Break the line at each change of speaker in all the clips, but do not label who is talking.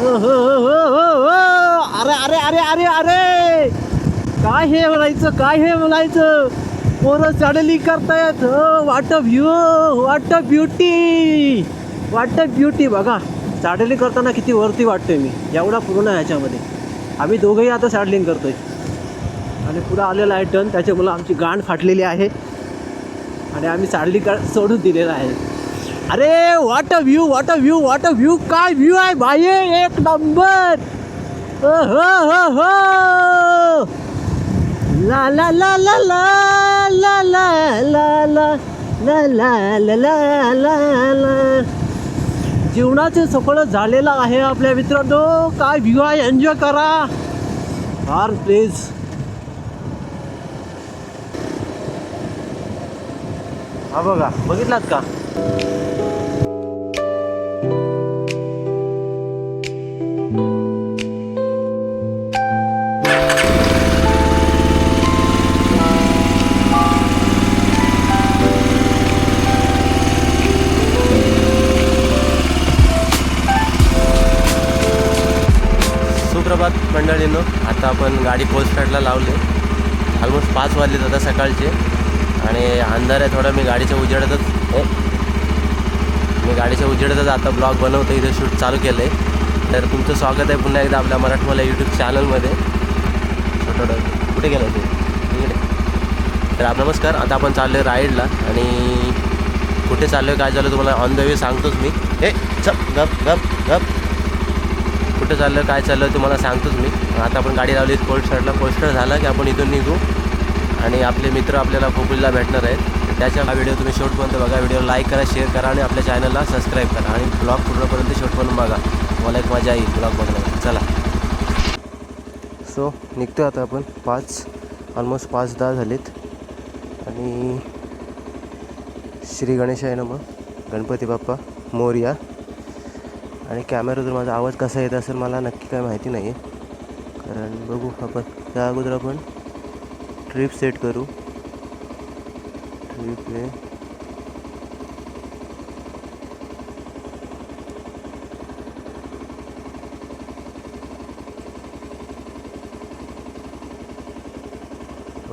अरे अरे अरे अरे अरे काय हे म्हणायचं, काय हे म्हणायचं, पोरं सडली करतायत. वाट व्ह्यू, वाट ब्युटी, वाट ब्युटी. बघा सॅडलिंग करताना किती वरती वाटतोय मी, एवढा पूर्ण ह्याच्यामध्ये. आम्ही दोघंही आता सॅडलिंग करतोय आणि पुढं आलेला आहे टर्न, त्याच्यामुळं आमची गांड फाटलेली आहे आणि आम्ही सॅडलिंग सोडून दिलेलं आहे. अरे what a view, what a view, what a view. काय व्ह्यू आहे भाई, एक नंबर. हो हो हो, ला ला ला ला ला ला ला ला ला ला ला ला ला ला ला. जीवनाचे सफळ झालेलं आहे आपल्या मित्रांनो. काय व्ह्यू आहे, एन्जॉय करा फार प्लीज. हा बघा, बघितलात का? सुप्रभात मंडळींनो, आता आपण गाडी पोस्ट स्टार्टला लावली. ऑलमोस्ट 5 वाजलेत आता सकाळचे आणि अंधार आहे थोडा. मी गाडीच्या उजेडातच आता ब्लॉग बनवतो, इथे शूट चालू केलं आहे. तर तुमचं स्वागत आहे पुन्हा एकदा आपल्या मराठमोळ्या यूट्यूब चॅनलमध्ये. छोटं कुठे गेलं ते इकडे. तर नमस्कार. आता आपण चाललो आहे राईडला आणि कुठे चाललो आहे काय झालं तुम्हाला ऑन द वे सांगतोच मी. चप गप गप गप. कुठे चाललं काय चाललं तुम्हाला सांगतोच मी. आता आपण गाडी लावली पोस्ट स्टार्टला. पोस्ट स्टार्ट झाला की आपण इथून निघू आणि आपले मित्र आपल्याला खोपोलीला भेटणार आहेत. त्याच्या हा व्हिडिओ तुम्ही शेवटपर्यंत बघा. व्हिडिओ लाईक करा, शेअर करा आणि आपल्या चॅनलला सबस्क्राईब करा आणि ब्लॉग पूर्णपर्यंत शेवटपर्यंत बघा. मला एक मजा येईल ब्लॉग बघण्याला. चला सो निघतो आता आपण. ऑलमोस्ट 5:10 झालेत आणि श्री गणेशाय नमः, गणपती बाप्पा मोरया. आणि कॅमेऱ्यातून माझा आवाज कसा येत असेल मला नक्की काय माहिती नाही आहे, कारण बघू आपण. त्या अगोदर आपण ट्रिप सेट करू. ट्रिप आहे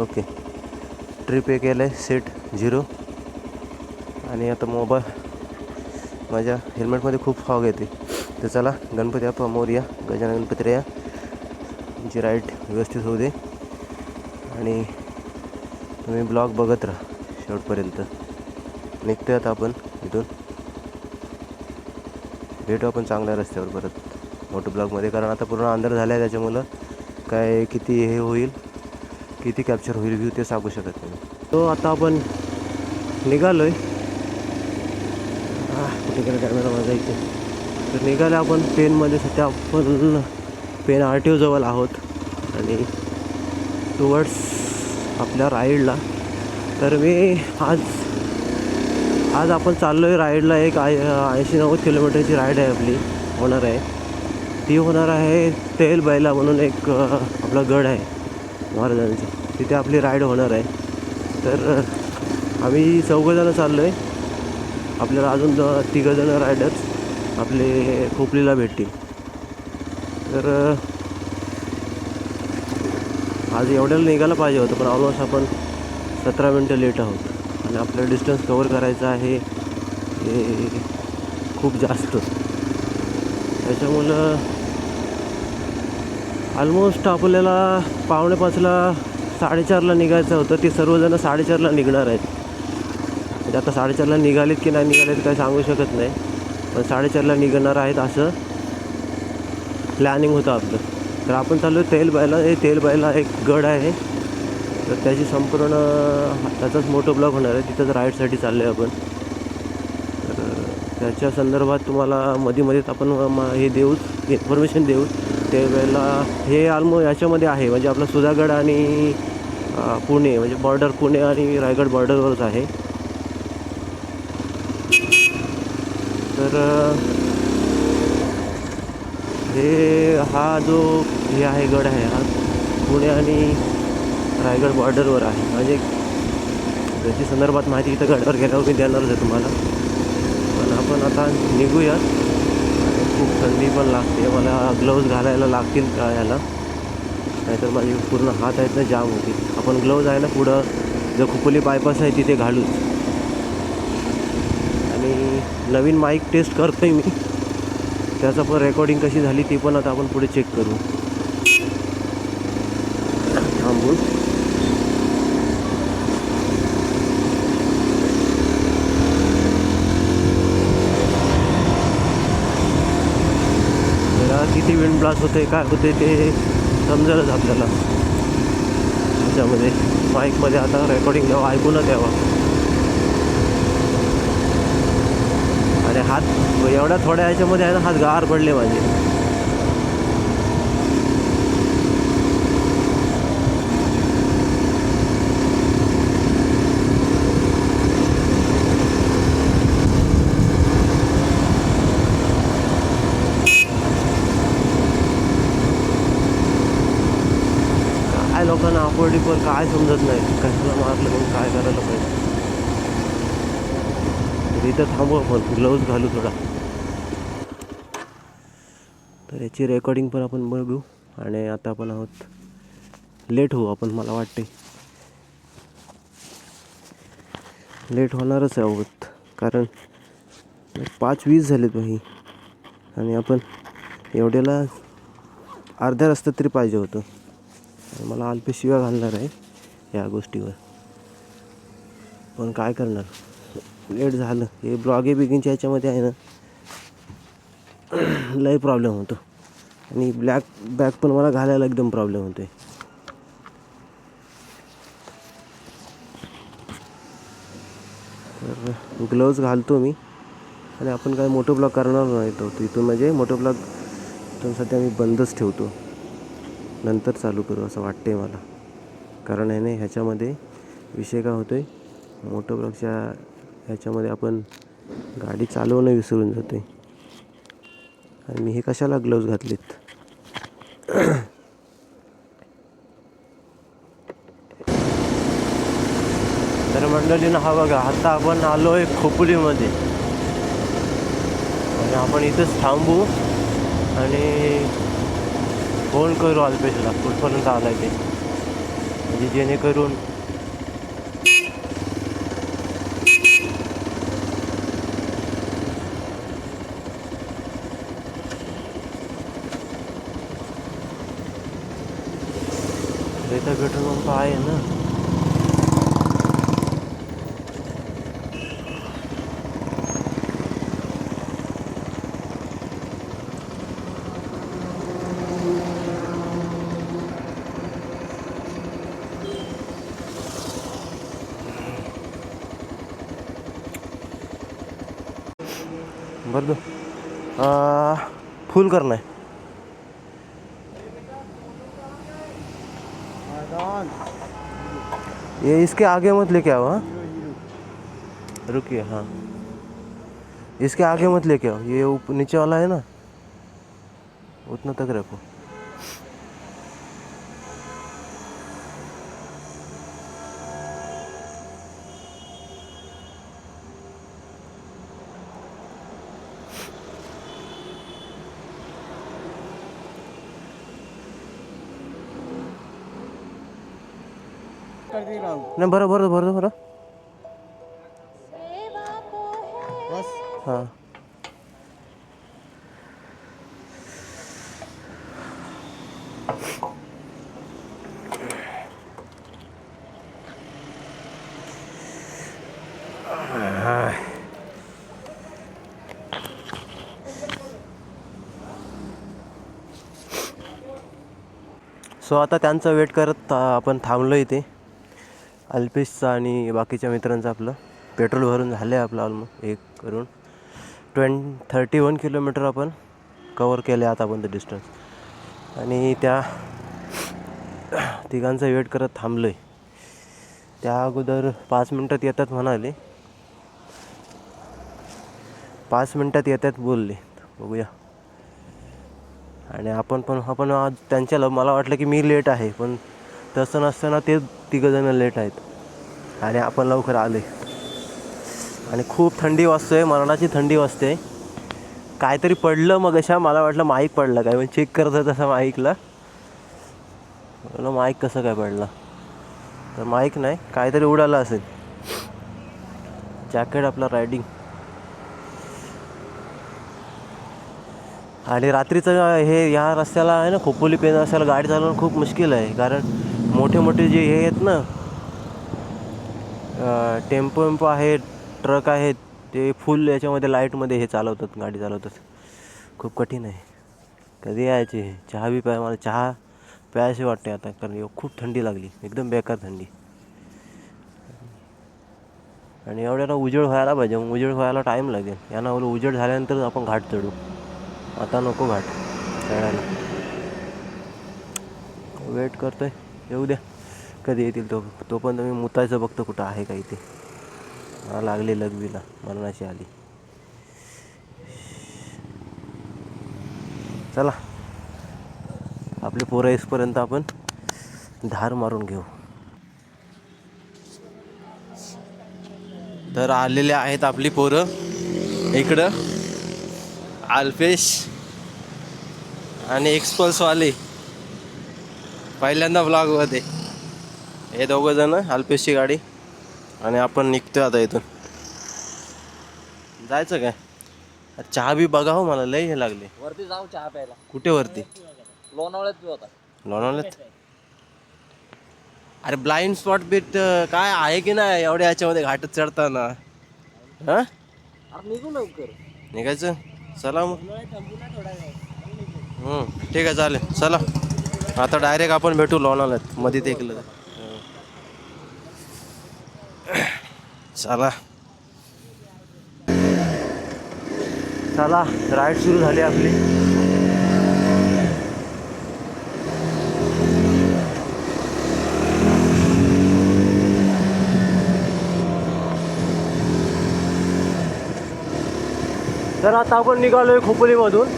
ओके. ट्रिप हे केलं आहे सेट 0 आणि आता मोबाईल माझ्या हेल्मेटमध्ये खूप फॉग येते. तर चला, गणपती बाप्पा मोरया, गजानन गणपती रया. तुमची राईड व्यवस्थित होऊ दे आणि तुम्ही ब्लॉग बघत राहा शेवटपर्यंत. निघतो आता आपण इथून. भेटू आपण चांगल्या रस्त्यावर परत मोठं ब्लॉगमध्ये, कारण आता पूर्ण अंधार झाला आहे. त्याच्यामुळं काय किती हे होईल, किती कॅप्चर होईल व्ह्यू ते सांगू शकत नाही. तो आता आपण निघालो आहे. कुठे गेला कॅमेरा माझा इथे. तर निघालो आपण पेनमध्ये. सध्या आपण पेन RTO जवळ आहोत आणि टुवर्ड्स आपल्या राईडला. तर मी आज आपण चाललो आहे राईडला. एक 80-90 किलोमीटरची राईड आहे आपली, होणार आहे. ती होणार आहे तेल बैला म्हणून एक आपला गड आहे महाराजांचा, तिथे आपली राईड होणार आहे. तर आम्ही 4 चाललो आहे. आपल्याला अजून 3 रायडर्स आपले खोपलीला भेटतील. तर आज एवढ्याला निघायला पाहिजे होतं, पण ऑलमोस्ट आपण 17 मिनटं लेट आहोत आणि आपल्याला डिस्टन्स कवर करायचं आहे हे खूप जास्त. त्याच्यामुळं ऑलमोस्ट आपल्याला 4:45ला 4:30ला निघायचं होतं. ते सर्वजण 4:30ला निघणार आहेत. म्हणजे आता 4:30ला निघालेत की नाही निघालेत काही सांगू शकत नाही, पण 4:30ला निघणार आहेत असं प्लॅनिंग होतं आपलं. तर आपण चाललो तेलबाईला. तेलबाईला एक गड आहे, तर त्याची संपूर्ण त्याचाच मोठं ब्लॉग होणार आहे. तिथंच राईडसाठी चाललो आहे आपण. तर त्याच्या संदर्भात तुम्हाला मध्ये आपण हे देऊच, इन्फॉर्मेशन देऊ. तेलबाईला हे याच्यामध्ये आहे, म्हणजे आपला सुधागड आणि पुणे, म्हणजे बॉर्डर पुणे आणि रायगड बॉर्डरवरच आहे. तर हा जो हे आहे गड आहे, हा पुणे आणि रायगड बॉर्डरवर आहे. म्हणजे त्याची संदर्भात माहिती इथं गडावर गेल्यावर मी देणारच आहे तुम्हाला. पण आपण आता निघूयात. खूप थंडी पण लागते. मला ग्लोव्ज घालायला लागतील का याला, नाहीतर माझी पूर्ण हात आहेत ना जाम होतील. आपण ग्लोव्ज आहे ना पुढं जो खोपोली बायपास आहे तिथे घालूच. आणि नवीन माईक टेस्ट करतो आहे मी, त्याचं पण रेकॉर्डिंग कशी झाली ती पण आता आपण पुढे चेक करू. थांबून किती विंड ब्लास्ट होते काय होते ते समजेलच आपल्याला. त्याच्यामध्ये माईकमध्ये आता रेकॉर्डिंग द्यावं, ऐकूनच द्यावं. आणि हात एवढ्या थोड्या ह्याच्यामध्ये आहे ना, हात गार पडले माझे. काय लोकांना अफोर्डी पण काय समजत नाही, कशाला मारलं पण काय करायला पाहिजे. इथं थांबू आपण, ग्लोव्ज घालू थोडा. तर याची रेकॉर्डिंग पण आपण बघू. आणि आता आपण आहोत लेट होऊ आपण, मला वाटते लेट होणारच आहोत, कारण 5:20 झालेत भाई. आणि आपण एवढ्याला अर्ध्या रस्त्यात तरी पाहिजे होतं. मला अल्प शिव्या घालणार आहे या गोष्टीवर, पण काय करणार, लेट झालं. हे ब्लॉगे बिगिनच्या ह्याच्यामध्ये आहे ना लय प्रॉब्लेम होतो. आणि ब्लॅक बॅग पण मला घालायला एकदम प्रॉब्लेम होतो आहे. तर ग्लोव्ज घालतो मी. आणि आपण काय मोठं ब्लॉग करणार नाही तो इथून, म्हणजे मोठं ब्लॉग तर सध्या मी बंदच ठेवतो, नंतर चालू करू असं वाटते मला. कारण आहे ना ह्याच्यामध्ये विषय काय होतो आहे, मोठं ब्लॉगच्या ह्याच्यामध्ये आपण गाडी चालवणं विसरून जातो आहे. आणि मी हे कशाला ग्लोव्ज घातलेत. तर मंडळीनं हा बघा, आता आपण आलो आहे खोपोलीमध्ये. आणि आपण इथंच थांबू आणि फोन करू अल्पेशला कुठपर्यंत आला आहे ते, म्हणजे जेणेकरून इथं भेटून मग आहे ना. बरं फुल करना है. ये इसके आगे मत लेके आओ. हाँ रुकिए. हाँ इसके आगे मत लेके आओ, ये नीचे वाला है ना, उतना तक रखो. नहीं भरो भरो भरो भरो बस. हाँ सो आता त्यांचा वेट करत आपण थांबलो इथे. अल्पेशचा आणि बाकीच्या मित्रांचं आपलं पेट्रोल भरून झालं आहे आपलं ऑलमोस्ट एक करून 31 किलोमीटर आपण कवर केले आतापर्यंत डिस्टन्स. आणि त्या तिघांचा वेट करत थांबलो आहे. त्या अगोदर 5 मिनटात येतात म्हणाले, 5 मिनटात येतात बोलले. बघूया. आणि आपण आज त्यांच्याला, मला वाटलं की मी लेट आहे, पण तसं नसताना ते तिघंजणं लेट आहेत आणि आपण लवकर आले. आणि खूप थंडी वाजते, मरणाची थंडी वाजते. काहीतरी पडलं मग अशा, मला वाटलं माईक पडलं काय, म्हणजे चेक करत होतं तसं माईकला, माईक कसं काय पडलं, तर माईक नाही काहीतरी उडालं असेल. जॅकेट आपलं रायडिंग. आणि रात्रीचं हे या रस्त्याला आहे ना, खोपोली पेन रस्त्याला गाडी चालवणं खूप मुश्किल आहे, कारण मोठे मोठे जे हे आहेत ना, टेम्पो आहेत, ट्रक आहेत, ते फुल याच्यामध्ये लाईटमध्ये हे चालवतात, गाडी चालवतात. खूप कठीण आहे. कधी यायचे चहा बी प्याय, मला चहा प्यायशी वाटते आता, कारण खूप थंडी लागली, एकदम बेकार थंडी. आणि एवढ्याला उजेड व्हायला पाहिजे, मग उजेड व्हायला टाईम लागेल. यांना बोलू उजेड झाल्यानंतर आपण घाट चढू, आता नको घाट चढायला. वेट करतोय, येऊ द्या कधी येतील तो पण मी मुतायचं बघतो कुठं आहे का इथे. मला लागली लघवीला, मरणाची आली. चला आपले पोरं येईपर्यंत आपण धार मारून घेऊ. तर आलेले आहेत आपली पोरं इकडं, अल्पेश आणि एक्सपल्सवाले, पहिल्यांदा ब्लॉगमध्ये. हे दोघं जण, अल्पेशची गाडी आणि आपण निघतोय आता इथून. जायचं काय, चहा बी बघा हो, मला लय हे लागले.
वरती जाऊ चहा प्यायला.
कुठे वरती?
लोणावळ्यात बी होता.
लोणावळ्यात? अरे ब्लाइंड स्पॉट बीट काय आहे की नाही एवढ्या याच्यामध्ये घाटात चढताना? हा
अरे निघू लवकर.
निघायचं, चला मग. ठीक आहे चालेल, चला आता डायरेक्ट आपण भेटू लोणावळ्यात, मध्ये ते ऐकलं. चला चला, राईड सुरू झाली आपली. तर आता आपण निघालोय खोपोलीमधून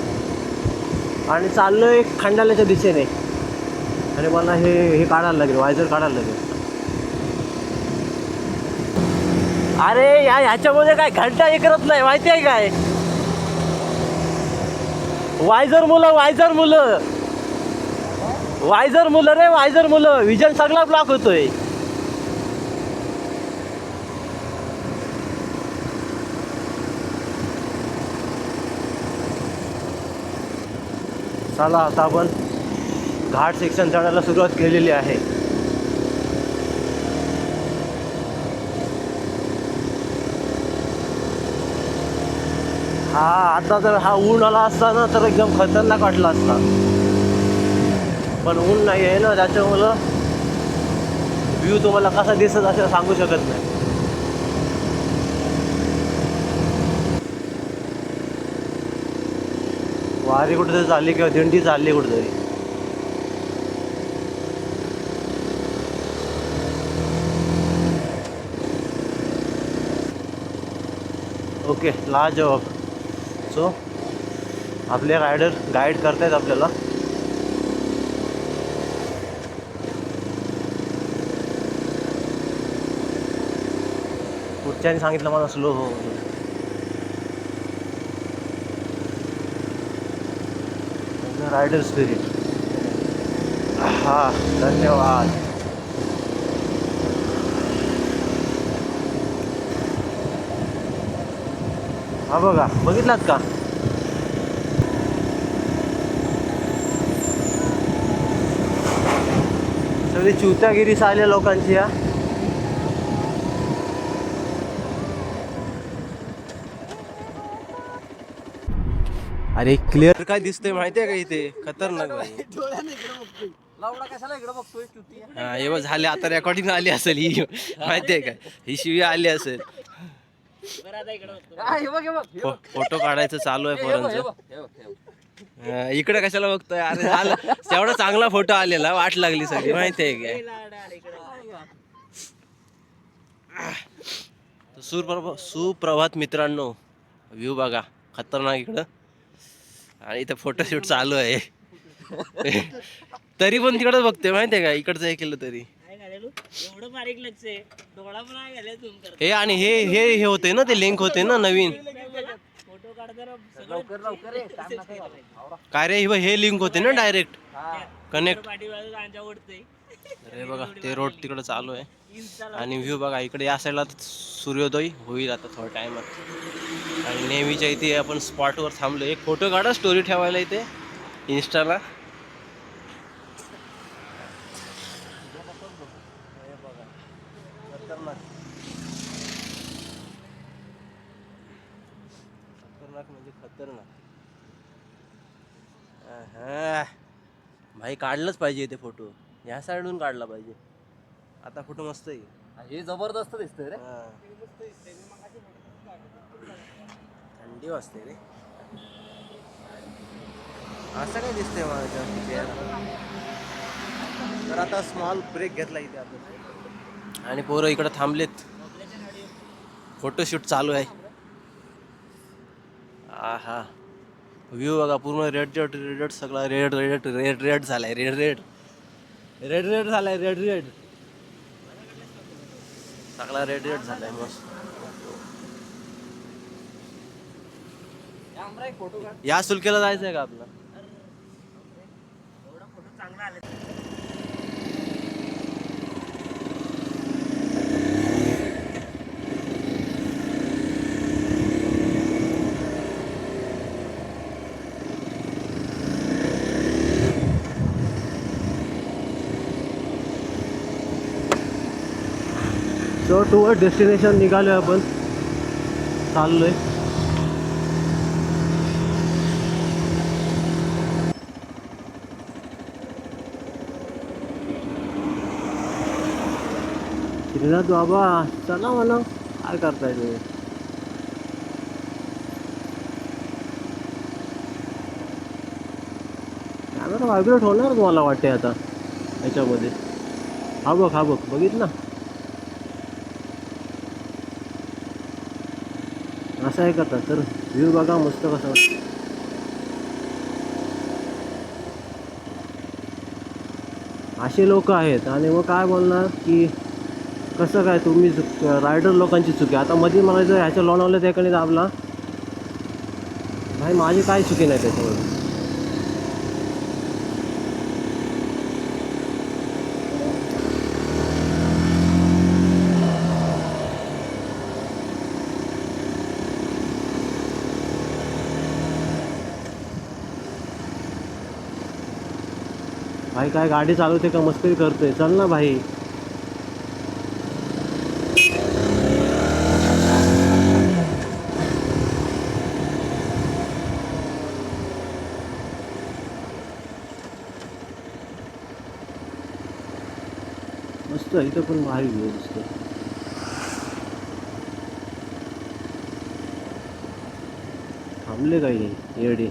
आणि चाललोय खंडाल्याच्या दिशेने. आणि मला हे काढायला लागेल, वायझर काढायला लागेल. अरे ह्याच्यामध्ये काय घंटा हे करत नाही, माहिती आहे काय? वायझर मुलं रे, वायझर मुलं, विजन सगळा ब्लॉक होतोय. चला आता आपण घाट सेक्शन चढायला सुरुवात केलेली आहे. आता जर ऊन आला असता ना तर एकदम खतरनाक वाटला असता, पण ऊन नाही आहे ना, त्याच्यामुळं व्ह्यू तुम्हाला कसा दिसत असेल सांगू शकत नाही. वारी कुठेतरी चालली किंवा दिंडी चालली कुठेतरी. ओके, लाजवाब. सो आपले रायडर गाईड करतायत आपल्याला. पुढच्याने सांगितलं मला स्लो हो. Rider spirit. हा, धन्यवाद. हा बघा, बघितलात का? सगळी चुत्यागिरी आल्या लोकांची. या अरे क्लिअर काय दिसतंय माहितीये का इथे? खतरनाक भाई.
लावडा कशाला इकडे बघतोय?
हा हे बघ झाले, आता रेकॉर्डिंग आली असेल ही, माहितीये का? ही शिवी आली असेल. फोटो काढायचं चालू आहे पोरांचं. इकडे कशाला बघतोय? अरे झालं तेवढा चांगला फोटो आलेला, वाट लागली सगळी, माहितीये काय? सुप्रभात मित्रांनो, व्ह्यू बघा खतरनाक इकडं. आणि इथं फोटोशूट चालू आहे. तरी पण तिकडं बघते, माहितीये का? इकडचं हे केलं तरी. हे आणि हे होते ना, ते लिंक होते ना नवीन.
लवकर लवकर रे, time नका घालवू. आवरा.
काय रे हे लिंक होते ना डायरेक्ट
हा.
कनेक्ट. अरे बघा ते रोड तिकडे चालू आहे आणि व्ह्यू बघा इकडे या साईडला सूर्योदय होईल आता थोड्या टायमात. आणि नेहमीच्या इथे आपण स्पॉटवर थांबलो. एक फोटो काढा स्टोरी ठेवायला इथे इन्स्टाला. हे बघा खतरनाक खतरनाक म्हणजे खतरनाक. हा भाई काढलंच पाहिजे इथे फोटो. ह्या साईडून काढला पाहिजे. आता फोटो मस्त आहे.
हे जबरदस्त दिसतंय रे.
थंडी वाजते रे. असं काय दिसतंय माझ्या. तर आता स्मॉल ब्रेक घेतला इथे आपण आणि पोरं इकडे थांबलेत. फोटोशूट चालू आहे. हा व्ह्यू बघा पूर्ण रेड सगळा रेड झालाय. रेड झालाय. सगळा रेड झालाय मस्त.
एक फोटो काढ.
या सुलकेला जायचंय का आपलं. सो टुवर्ड डेस्टिनेशन निघालोय आपण. चाललोय. श्रीनाथ बाबा चला म्हणा काय करताय तुम्ही. कॅमेरा व्हायब्रेट होणार मला वाटते आता याच्यामध्ये. हा बघ बघितलं. असं आहे करता तर व्ह्यू बघा मस्त कसा वाटतं. असे लोक आहेत आणि मग काय बोलणार की कसं काय तुम्ही रायडर लोकांची चुकी. आता मध्ये मला जर ह्याच्या लोणावल्या त्याकडे दाबला भाई माझी काय चुकी नाही त्याच्यामध्ये. भाई काय गाडी चालवते का मस्करी करतोय. चल ना भाई. मस्त इथं पण भारी व्ह्यू दिसतो. थांबले काही येडे.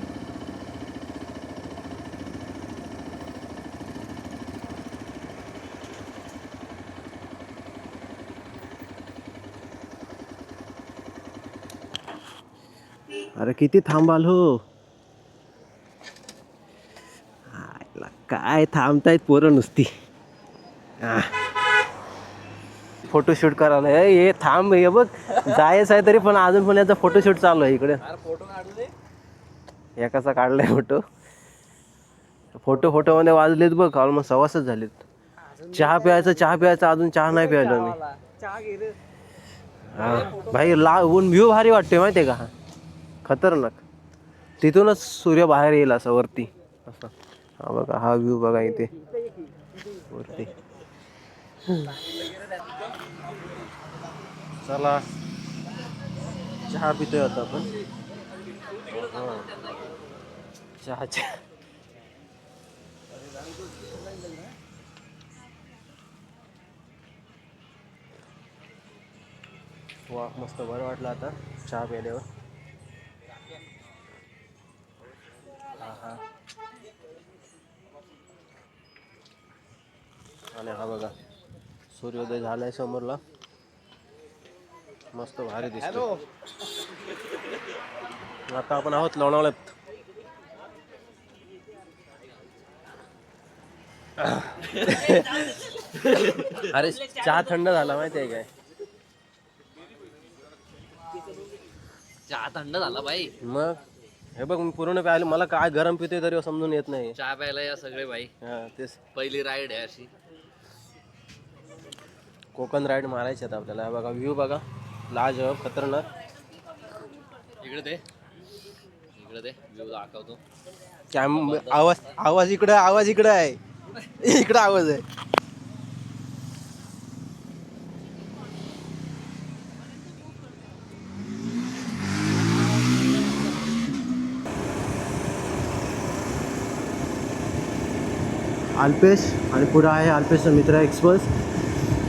अरे किती थांबाल हो. काय थांबतायत पोरं नुसती. फोटोशूट करायला हे थांब. हे बघ जायचं आहे तरी पण अजून पण याचा फोटोशूट चालू आहे इकडे.
फोटो काढू दे.
एकाचा काढलाय फोटो मध्ये वाजलेत बघ ऑलमोस्ट 6:15 झालेत. चहा प्यायचा अजून चहा नाही प्यायला मी.
चहा घे रे.
भाई ऊन व्ह्यू भारी वाटते माहितीये का. खतरनाक. तिथूनच सूर्य बाहेर येईल असं वरती असं. हा बघा हा व्ह्यू बघा इथे वरती. चला चहा पितोय आता आपण. चहाच्या वा मस्त बरं वाटलं आता चहा प्यायल्यावर. हा आणि हा बघा सूर्योदय झालाय समोरला. मस्त भारी दिसतो. आता आपण आहोत लोणावळ्यात. अरे चहा थंड झाला माहिती आहे काय.
चहा थंड झाला बाई.
मग हे बघ मी पूर्ण प्यायला, मला काय गरम पितोय तरी समजून येत नाही.
चहा प्यायला या सगळे बाई.
तेच
पहिली राईड आहे अशी.
कोकण राईड मारायची आता आपल्याला. हे बघा व्ह्यू बघा, लाजवाब खतरनाक.
इकडे दे व्ह्यू दाखवतो.
आवाज आवाज इकडे आहे. इकडे आवाज आहे. अल्पेश आणि पुढं आहे अल्पेशचा मित्र एक्सप्रेस.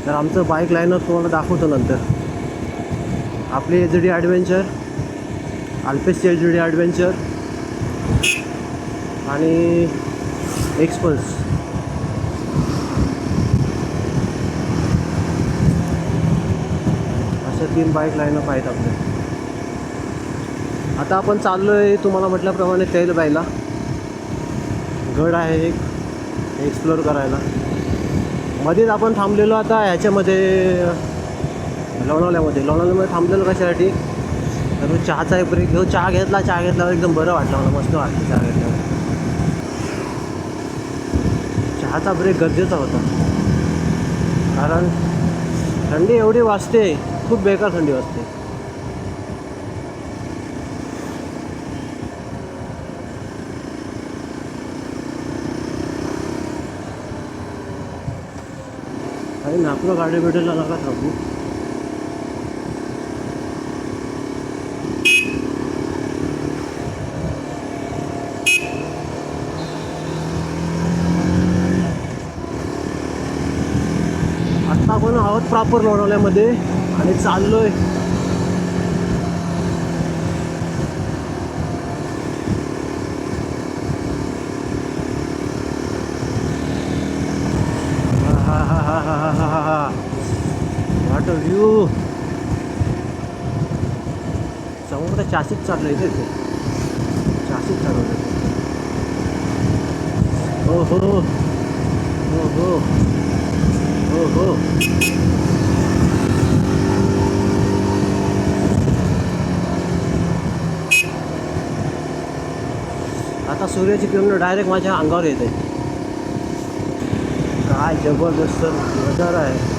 तर आमचं बाईक लाईनअप तुम्हाला दाखवतो नंतर. आपली एचडी ॲडव्हेंचर, अल्पेशची एचडी ॲडव्हेंचर आणि एक्सप्रेस. अशा 3 बाईक लाईनअप आहेत आपले. आता आपण चाललो आहे तुम्हाला म्हटल्याप्रमाणे तेलबाईला. गड आहे एक एक्सप्लोअर करायला. मध्येच आपण थांबलेलो आता ह्याच्यामध्ये लोणावल्यामध्ये थांबलेलो कशासाठी, तर चहाचा एक ब्रेक घेऊ. चहा घेतल्यावर एकदम बरं वाटलं मला, मस्त वाटलं चहा घेतल्यावर. चहाचा ब्रेक गरजेचा होता, कारण थंडी एवढी वाजते, खूप बेकार थंडी वाजते. आणि नागपूर गाडी भेटेला नका थांबू. आत्ता आपण आहोत प्रॉपर लोणावल्यामध्ये आणि चाललोय. What a view. समोर चाशीच चाललंय ते, चाशीच चालवलं. हो हो हो हो हो हो. आता सूर्याची किरण डायरेक्ट माझ्या अंगावर येते. काय जबरदस्त नजारा आहे.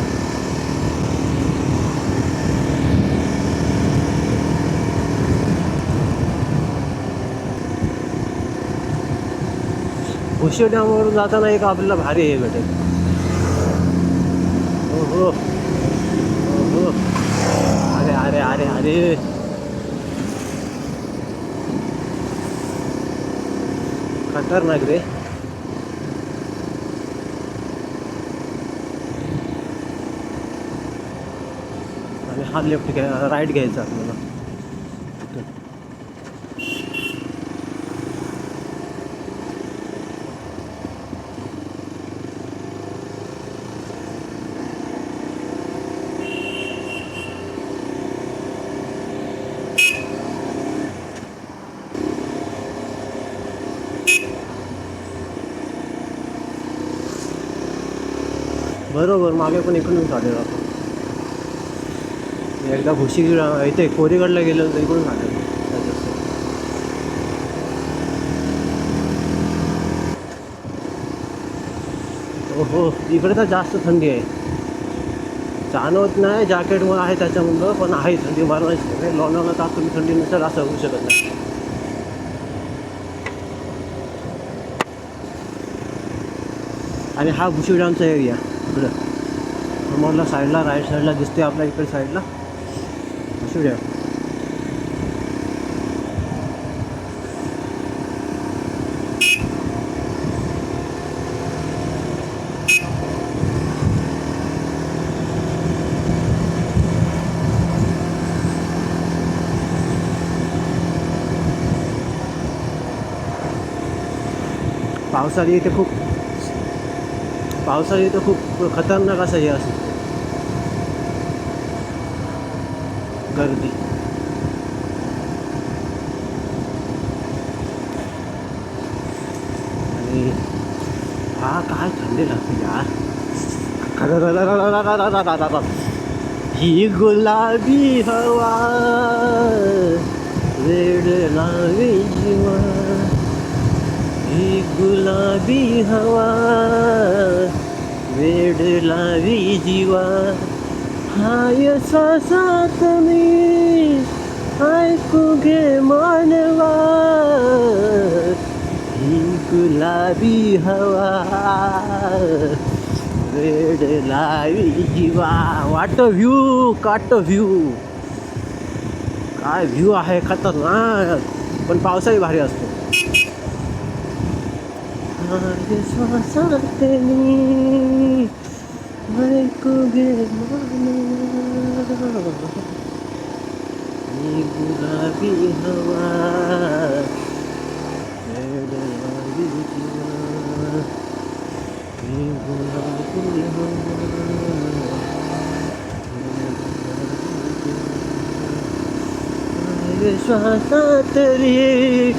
भुशी डॅमवरून जाताना एक आपल्याला भारी हे भेटेल. हो हो हो. अरे अरे अरे अरे, खतरनाक रे. आणि हा लेफ्ट राईट घ्यायचा आपल्याला. बरोबर, मागे पण इकडून आलेलो आपण. एकदा भुशी इथे कोरीगडला गेलो तर इकडून आलेलो. हो इकडे तर जास्त थंडी आहे. जाणवत नाही, जॅकेट मग आहे त्याच्यामुळं, पण आहे थंडी मारवायची. लोणावळा तर तुम्ही थंडी नसेल असं होऊ शकत नाही. आणि हा भुशी डॅमचा एरिया इकडं समोरला साईडला, राईट साईडला दिसते आपल्या इकडे साईडला भुशी डॅम. पावसाळी इथे खूप खतरनाक असं हे असतं, गर्दी. आणि हा काय थंडी लागते यार. ही गुलाबी हवा वेड लावी जीवा ही गुलाबी हवा वेड लावी जीवा हाय श्वासात मी ऐकू घे मानवा ही गुलाबी हवा वेड लावी जीवा. वाट व्ह्यू काट व्ह्यू काय व्ह्यू आहे खतरनाक पण पावसाळी भारी असतो. श्वासात मी ऐकू घे मानवा ही गुलाबी हवा वेड लावी जीवा ही गुलाबी हवा श्वासात रे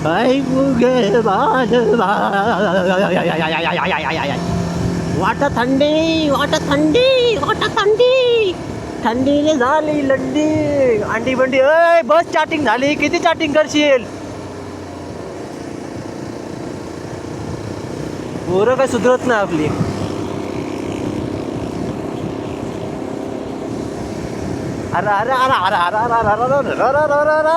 ऐकू घे मानवा. वाट थंडी वाट थंडी वाट थंडी थंडीने झाली लंडी अंडी बंडी. अय बस चॅटिंग झाली किती चॅटिंग करशील. पोरं काय सुधरत नाही आपली. अरे अरे अरे अरे अरे अरे अरे अरे अरे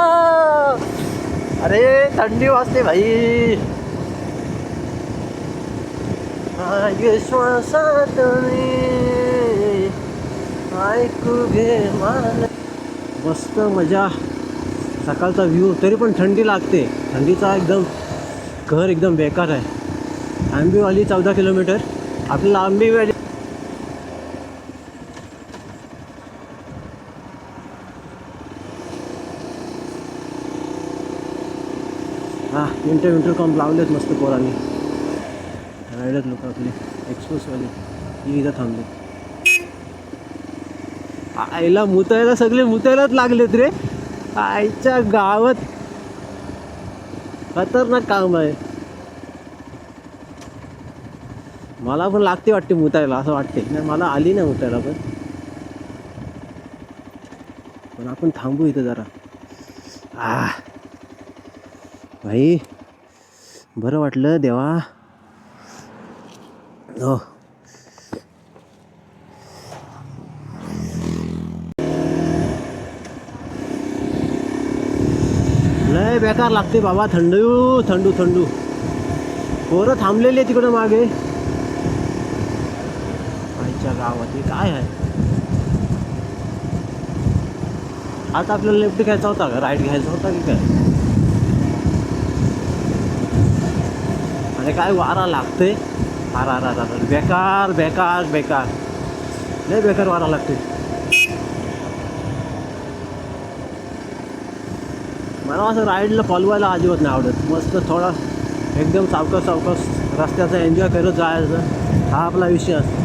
अरे थंडी वाजते भाई. श्वासात ऐकू घे मान. मस्त मजा सकाळचा व्ह्यू तरी पण थंडी लागते. थंडीचा एकदम घर एकदम बेकार आहे. आंबेवाली 14 किलोमीटर आपल्याला आंबेवाली हां इंटरकॉम लावलेत मस्त पोरांनी. राहिलेत लोक आपले एक्सप्रेसवाले ही इथं थांबले. आईला मुतायला सगळे मुतायलाच लागलेत रे. आईच्या गावात खतरनाक काम आहे. मला पण लागते वाटते मुतायला असं वाटते. नाही मला आली नाही मुतायला पण आपण थांबू इथं जरा. भाई बरं वाटलं देवा. हो लय बेकार लागते बाबा. थंडू थंडू थंडू पोरं थांबलेली आहे तिकडं मागे. आईच्या गावात हे काय आहे. आता आपल्याला लेफ्ट घ्यायचा होता का राईट घ्यायचा होता की काय. अरे काय वारा लागतंय. अरा बेकार बेकार बेकार लय बेकार वारा लागते. मला असं राईडला फॉलवायला अजिबात नाही आवडत. मस्त थोडा एकदम सावकाश रस्त्याचा एन्जॉय करत जायचं हा आपला विषय असतो.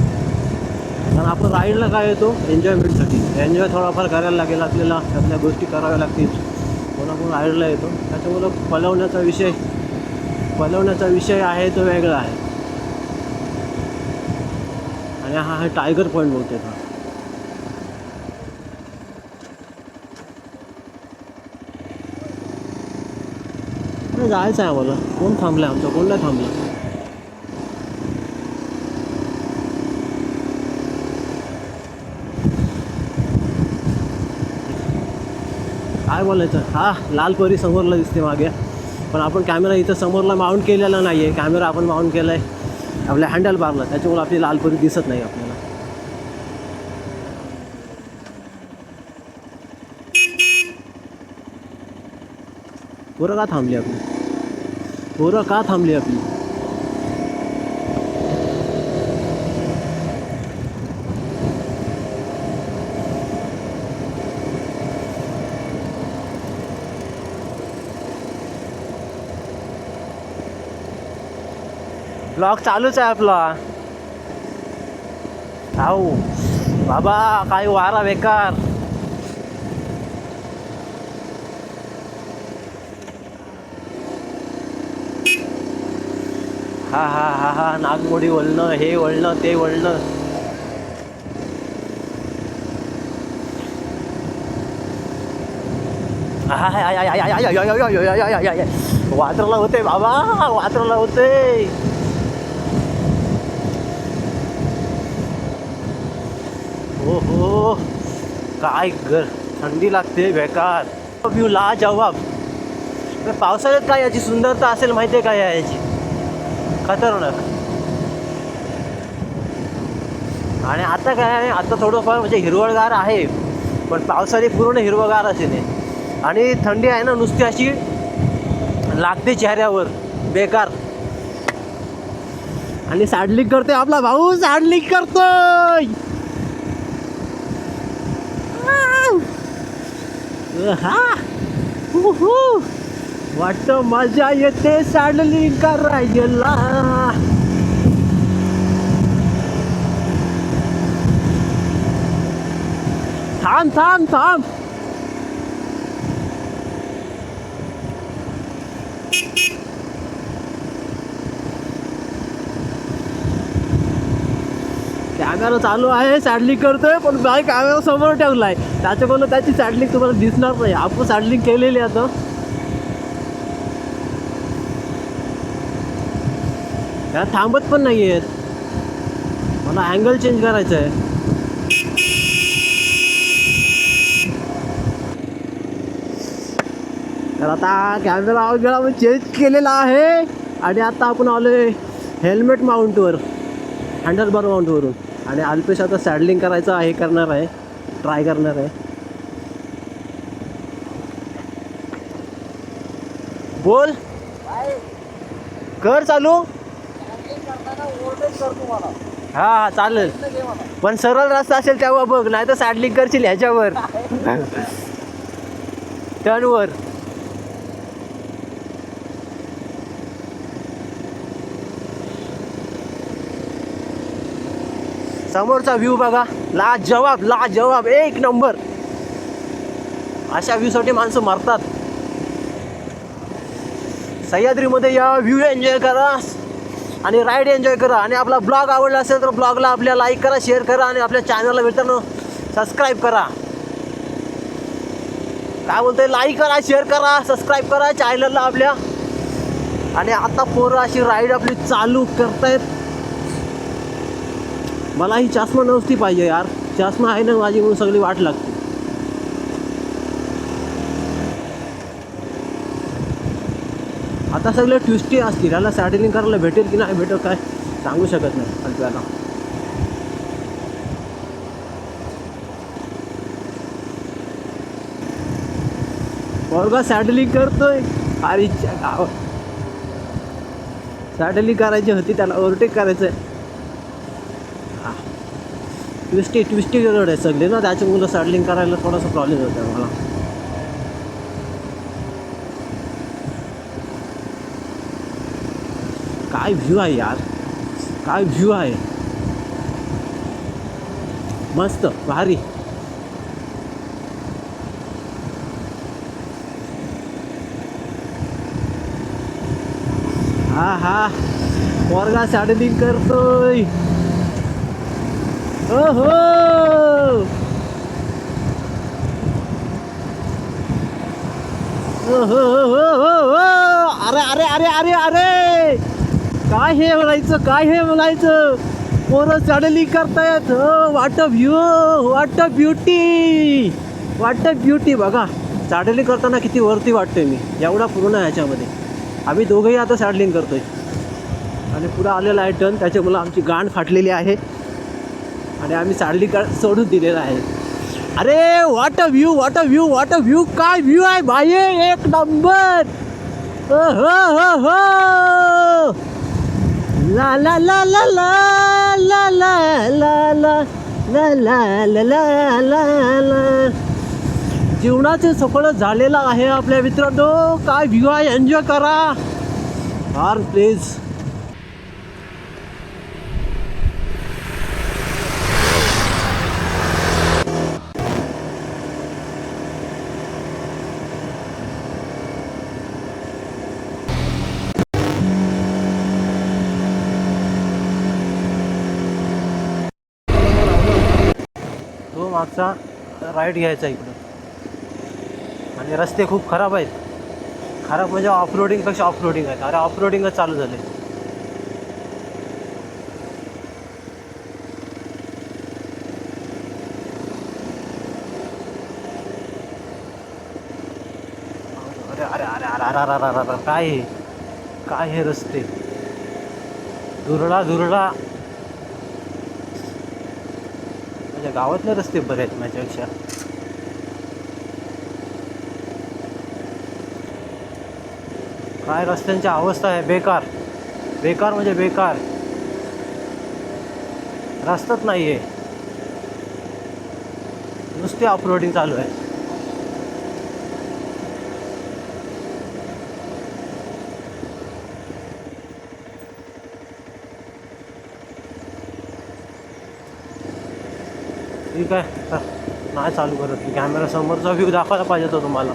कारण आपण राईडला काय येतो एन्जॉयमेंटसाठी. एन्जॉय थोडाफार करायला लागेल आपल्याला. त्यातल्या गोष्टी कराव्या लागतील म्हणून आपण राईडला येतो. त्याच्यामुळं पलवण्याचा विषय आहे तो वेगळा आहे. आणि हा टायगर पॉईंट बोलते हा. जायचं आहे आम्हाला. कोण थांबलं आमचं कोण नाही थांबलं. काय बोलायचं. हा लालपरी समोरला दिसते मागे. पण आपण कॅमेरा इथं समोरला माउंट केलेला नाही आहे. कॅमेरा आपण माउंट केला आहे आपल्या हँडल बारला. त्याच्यामुळे आपली लालपरी दिसत नाही आपल्याला. पोरं का थांबली आपली. पोरं का थांबली आपली. ब्लॉग चालूच आहे आपला. हाऊ बाबा काय वारा बेकार. हा हा हा हा नागमोडी वळणं हे वळणं ते वळणं. वात्रला होते बाबा, वात्रला होते. हो हो, काय थंडी लागते बेकार. व्ह्यू ला जवाब. पावसाळ्यात काय याची सुंदरता असेल माहिती आहे काय याची, खतरनाक. आणि आता काय आहे, आता थोडंफार म्हणजे हिरवळगार आहे, पण पावसाळी पूर्ण हिरवगार असेल. आणि थंडी आहे ना नुसती अशी लागते चेहऱ्यावर बेकार. आणि सॅडलिंग करतोय आपला भाऊ, सॅडलिंग करतोय. वाटतं मजा येते सॅडलिंग करायला. थांब थांब थांब. कॅमेरा चालू आहे, सॅडलिंग करतोय, पण बाय कॅमेरा समोर ठेवलाय, त्याच्यामुळे त्याची सॅडलिंग तुम्हाला दिसणार नाही. आपण सॅडलिंग केलेली आता. त्या थांबत पण नाही आहेत, मला अँगल चेंज करायचं आहे. तर आता कॅमेरा वगैरे आपण चेंज केलेला आहे. आणि आता आपण आलोय हेल्मेट माउंटवर, हँडलबार माउंटवरून. आणि अल्पेश आता सॅडलिंग करायचं आहे, करणार आहे, ट्राय करणार आहे. बोल, कर चालू. हा हा चालेल, पण सरळ रस्ता असेल तेव्हा बघ, नाही तर सॅडलिंग करशील ह्याच्यावर टर्नवर. समोरचा व्ह्यू बघा, लाजवाब लाजवाब, एक नंबर. अशा व्ह्यूसाठी माणसं मरतात. सह्याद्रीमध्ये या, व्ह्यू एन्जॉय करा आणि राईड एन्जॉय करा. आणि आपला ब्लॉग आवडला असेल तर ब्लॉगला आपल्या लाईक करा, शेअर करा आणि आपल्या चॅनलला मित्रांनो सबस्क्राईब करा. काय बोलतोय, लाईक करा, शेअर करा, सबस्क्राईब करा चॅनलला आपल्या. आणि आता पोरं अशी राईड आपली चालू करतायत. मला ही चष्मा नसती पाहिजे यार, चष्मा आहे ना माझी म्हणून सगळी वाट लागते. आता सगळे ट्विस्टी असतील, याला सॅडलिंग करायला भेटेल की नाही भेटेल काय सांगू शकत नाही आपल्याला. पोरगा सॅडलिंग करतोय. अरे गाव सॅडलिंग करायची होती, त्याला ओव्हरटेक करायचंय. ट्विस्टी रोड आहे सगळे ना, त्याच्यामुळं सॅडलिंग करायला थोडासा प्रॉब्लेम होता मला. काय व्ह्यू आहे यार, काय व्ह्यू आहे, मस्त भारी. हा हा, पोरगा सॅडलिंग करतोय. हो हो, अरे अरे अरे अरे अरे, काय हे म्हणायचं, काय हे म्हणायचं. पोरं सॅडलिंग करतायत. What a view, what a beauty, what a beauty. बघा सॅडलिंग करताना किती वरती वाटतोय मी, एवढा पूर्ण ह्याच्यामध्ये. आम्ही दोघंही आता सॅडलिंग करतोय. आणि पुढं आलेला आहे टर्न, त्याच्यामुळं आमची गांड फाटलेली आहे आणि आम्ही सॅडलिंग सोडून दिलेला आहे. अरे what a view, what a view, what a view. काय व्ह्यू आहे भाई, एक नंबर. हो हो हो, ला ला ला ला ला ला ला ला ला ला ला ला ला ला ला. जीवनाचे सफळ झालेला आहे आपल्या मित्रांनो. काय व्ह्यू आहे, एन्जॉय करा यार प्लीज. तो मागचा राईट घ्यायचा इकडं. आणि रस्ते खूप खराब आहेत. खराब म्हणजे ऑफरोडिंगपेक्षा ऑफरोडिंग आहेत. अरे ऑफरोडिंगच चालू झाले. अरे अरे अरे अरे अरे अरे अरे अरे काय हे, काय हे रस्ते धुरळा धुरळा. माझ्या गावातले रस्ते बरे आहेत माझ्यापेक्षा. काय रस्त्यांची अवस्था आहे, बेकार बेकार म्हणजे बेकार. रस्ताच नाही आहे, नुसते ऑफरोडिंग चालू आहे. ठीक आहे तर नाही चालू करत मी. कॅमेरा समोरचा व्ह्यू दाखवायला पाहिजे तो तुम्हाला.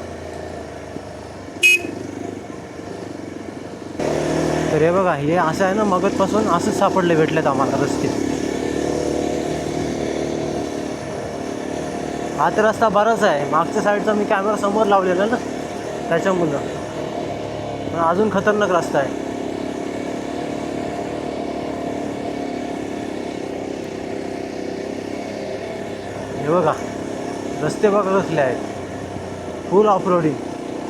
तर हे बघा, हे असं आहे ना, मगतपासून असंच सापडले भेटलेत आम्हाला रस्ते. हा तर रस्ता बराच आहे. मागच्या साईडचा मी कॅमेरा समोर लावलेला ना, त्याच्यामुळं पण अजून खतरनाक रस्ता आहे. हे बघा रस्ते बघा कसले आहेत. फुल ऑफरोडिंग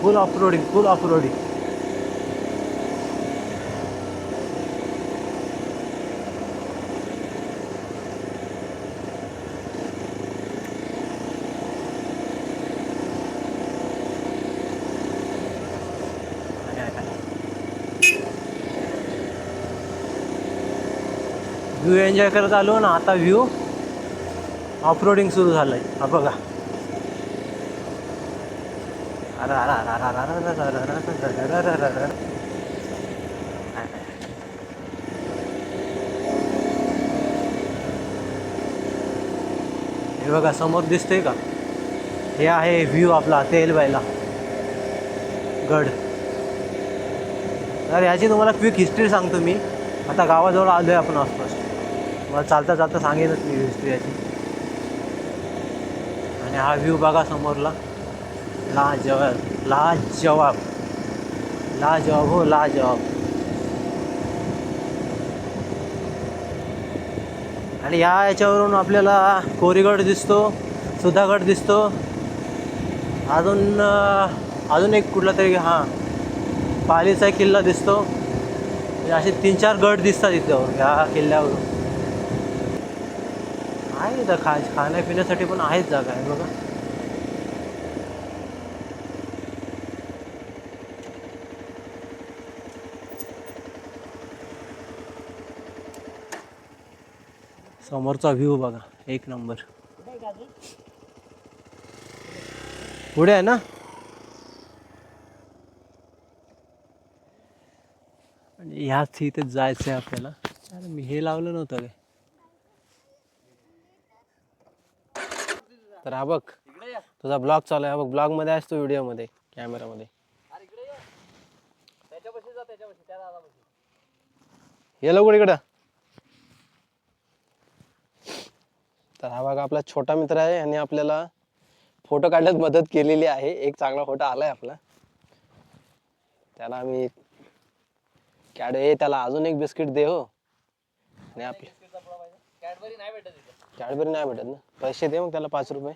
फुल ऑफरोडिंग फुल ऑफरोडिंग. व्ह्यू एन्जॉय करत आलो ना, आता व्ह्यू ऑफरोडिंग सुरू झालं आहे. हा बघा. अरे अरे अरे अरे अरे अरे अरे अरे अरे. हे बघा समोर दिसतंय का, हे आहे व्ह्यू आपला तेलबाईला गड. तर याची तुम्हाला क्विक हिस्ट्री सांगतो मी. आता गावाजवळ आलो आहे आपण आसपास. मला चालता चालता सांगेनच मी हिस्ट्री याची. आणि हा व्ह्यू बघा समोरला, लाजवाब लाजवाब लाजवाब हो लाजवाब. आणि याच्यावरून आपल्याला कोरीगड दिसतो, सुधागड दिसतो, अजून एक कुठला तरी हां पालीचा एक किल्ला दिसतो. असे 3-4 गड दिसतात इथं ह्या किल्ल्यावरून. आहे इथं खाण्यापिण्यासाठी पण आहेच जागा आहे बघा. समोरचा व्ह्यू बघा एक नंबर. पुढे आहे ना. आणि ह्याच इथे जायचं आहे आपल्याला. अरे मी हे लावलं नव्हतं काय. तर हा बघ तुझा ब्लॉग चालू आहे. हा बघ ब्लॉग मध्ये आहेस तू, व्हिडिओ मध्ये कॅमेरामध्ये. ये लवकर इकडं. तर हा बघा आपला छोटा मित्र आहे आणि आपल्याला फोटो काढण्यात मदत केलेली आहे. एक चांगला फोटो आलाय आपला. त्याला आम्ही त्याला अजून एक बिस्किट दे हो. आणि आपले कॅडबरी नाही भेटत ना. पैसे दे मग त्याला 5 रुपये.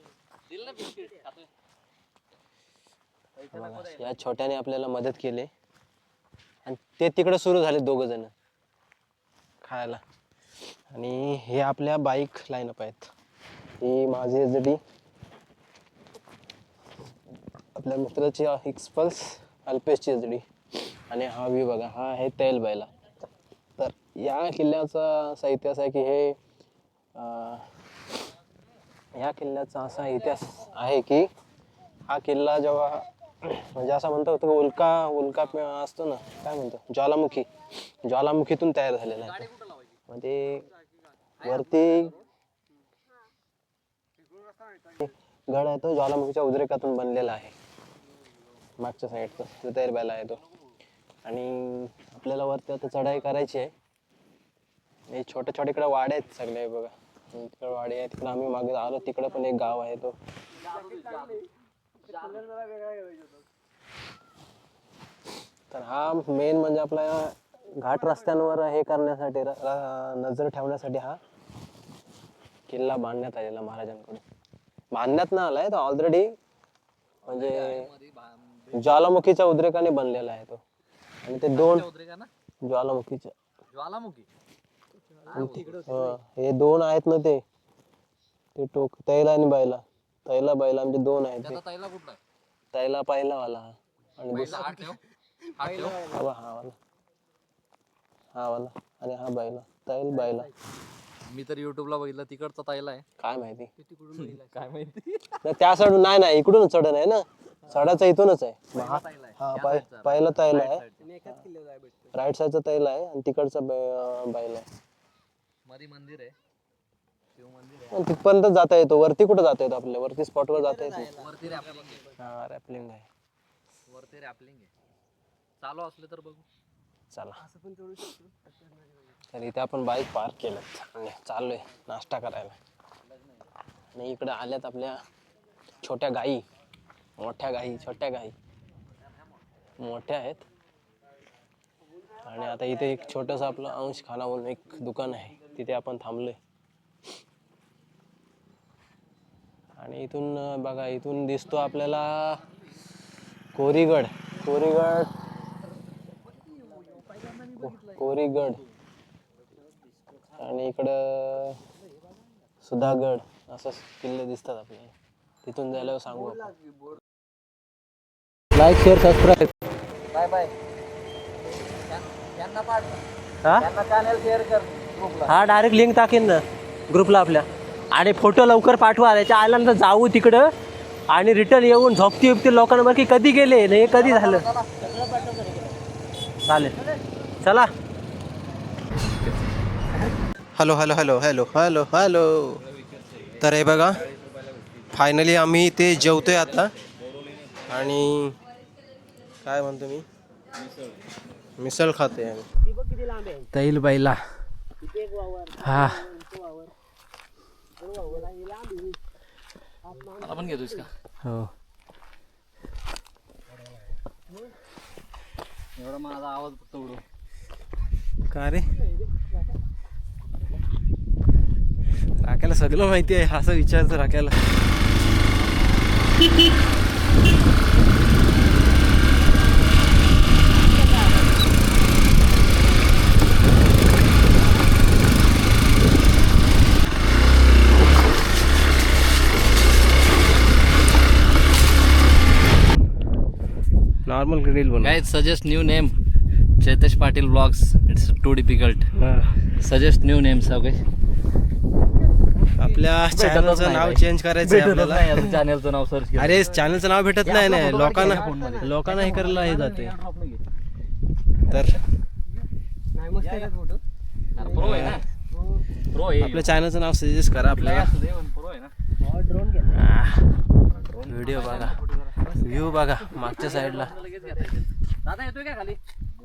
या छोट्याने आपल्याला मदत केली. आणि ते तिकडे सुरू झाले 2 जण खायला. आणि हे आपल्या बाईक लाईनअप आहेत. ही माझी एसडी, आपल्या मित्राची एक्सपल्स, अल्पेशची एसडी. आणि हा व्ह्यू बघा, हा आहे तेलबाईला. तर या किल्ल्याचा असा इतिहास आहे की ह्या किल्ल्याचा असा इतिहास आहे की हा किल्ला जेव्हा म्हणजे असं म्हणतो की उल्का असतो ना, काय म्हणतो, ज्वालामुखीतून तयार झालेला आहे. म्हणजे वरती गड आहे तो ज्वालामुखीच्या उद्रेकातून बनलेला आहे. मागच्या साईडचा तेलबाईला आहे तो. आणि आपल्याला वरती आता चढाई करायची आहे. हे छोटे छोटे इकडे वाडे आहेत सगळे बघा. तिकडे वाडे आहे, तिकडे आम्ही मागे आलो, तिकडे पण एक गाव आहे तो. तर हा मेन म्हणजे आपल्या घाट रस्त्यांवर हे करण्यासाठी नजर ठेवण्यासाठी हा किल्ला बांधण्यात आलेला महाराजांकडून. बांधण्यात ना आलाय तो ऑलरेडी, म्हणजे ज्वालामुखीच्या उद्रेकाने बनलेला आहे तो. आणि ते दोन ज्वालामुखीच्या
ज्वालामुखी
हे दोन आहेत ना ते टोक, तैला आणि बैला. तैला बैला म्हणजे दोन आहेत.
तैला कुठला आहे?
तैला पहिला वाला आणि
पहिला हा ठेव, हा ठेव.
हा वाला, हा वाला आणि हा बैला, तैल बैला.
मी तर युट्यूबला बघितलं तिकडचा तैला आहे.
काय माहिती
काय माहिती.
नाही, त्या साईड नाही इकडून चढण आहे ना, चढायचं इथूनच आहे. पहिला तैला आहे, राईट साईडचा तैला आहे आणि तिकडचा बैला आहे.
मध्ये मंदिर आहे, शिव मंदिर आहे.
पण तिथपर्यंत जाता येतो. वरती कुठं जाता येतो? आपल्या वरती स्पॉटवर जाता येत नाही.
वरती रॅपलिंग आहे.
हा रॅपलिंग आहे.
वरती रॅपलिंग आहे. चालू असले तर बघू.
चला, तर इथे आपण बाईक पार्क केलं आणि चाललोय नाश्ता करायला. आणि इकडे आल्यात आपल्या छोट्या गाई, मोठ्या गाई, छोट्या गाई मोठ्या आहेत. आणि आता इथे एक छोटस आपलं अंश खाना म्हणून एक दुकान आहे, तिथे आपण थांबलोय. आणि इथून बघा, इथून दिसतो आपल्याला कोरीगड. कोरीगड आणि इकडं सुधागड असं किल्ले दिसतात आपल्याला. तिथून जायला सांगू आपण. Like, share, subscribe.
Bye bye. त्यांना पाठ,
हा
त्यांना चॅनल शेअर कर ग्रुपला.
हा डायरेक्ट लिंक टाकेन ना ग्रुपला आपल्या. आणि फोटो लवकर पाठवा. त्याच्या आल्यानंतर जाऊ तिकडं आणि रिटर्न येऊन झोपती बिपती लोकांना की कधी गेले नाही, कधी झालं. चालेल, चला. Hello hello hello hello hello hello. तर हे बघा, फायनली आम्ही ते जेवतोय आता. आणि काय म्हणतो मी, मिसळ खातोय आम्ही. तैल बैला. हा
मला पण घेतोस का?
हो.
एवढा माझा आवाज फक्त उडू.
का रे, राख्याला सगळं माहिती आहे असं विचारतं राख्याला. नॉर्मल रील बनव.
Guys, suggest new name. Chetesh Patil Vlogs. It's too difficult. Suggest new names, okay?
आपल्या चॅनलचं नाव चेंज करायचं आहे आपल्याला.
चॅनलचं नाव सर्च केलं.
अरे चॅनलचं नाव भेटत नाही ना लोकांना हे करायला हे जाते. तर
प्रो आहे ना, प्रो आहे.
आपल्या चॅनलचं नाव सजेस्ट करा आपल्याला.
प्रो आहे ना.
व्हिडिओ बघा, व्ह्यू बघा मागच्या साईडला.
दादा येतोय का खाली?